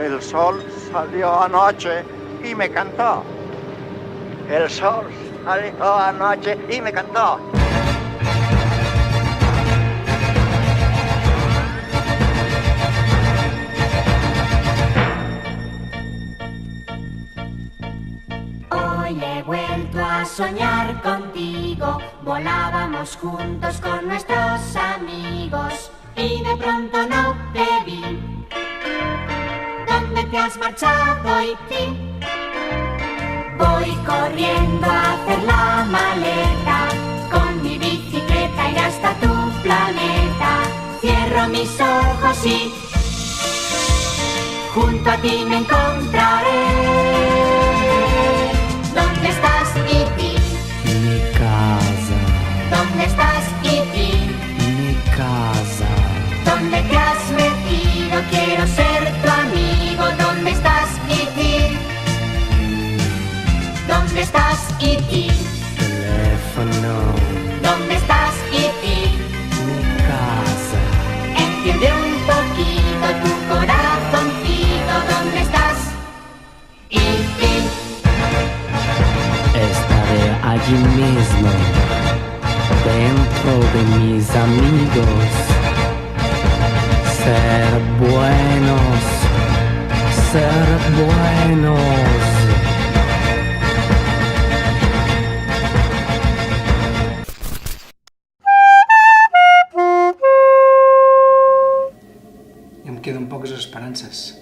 El sol salió anoche y me cantó. El sol salió anoche y me cantó. Hoy he vuelto a soñar contigo, volábamos juntos con nuestros amigos y de pronto no te vi. ¿Dónde te has marchado, Iti? Voy corriendo a hacer la maleta, con mi bicicleta iré hasta tu planeta. Cierro mis ojos y junto a ti me encontraré. ¿Dónde estás, Iti? Mi casa. ¿Dónde estás, Iti? Mi casa. ¿Dónde te has metido? Quiero ser tu amigo. ¿Dónde estás, Iti? ¿Dónde estás, Iti? Teléfono. ¿Dónde estás, Iti? Mi casa. Enciende un poquito tu corazoncito. ¿Dónde estás, Iti? Estaré allí mismo, dentro de mis amigos. Ser buenos, ser buenos. I em queden poques esperances.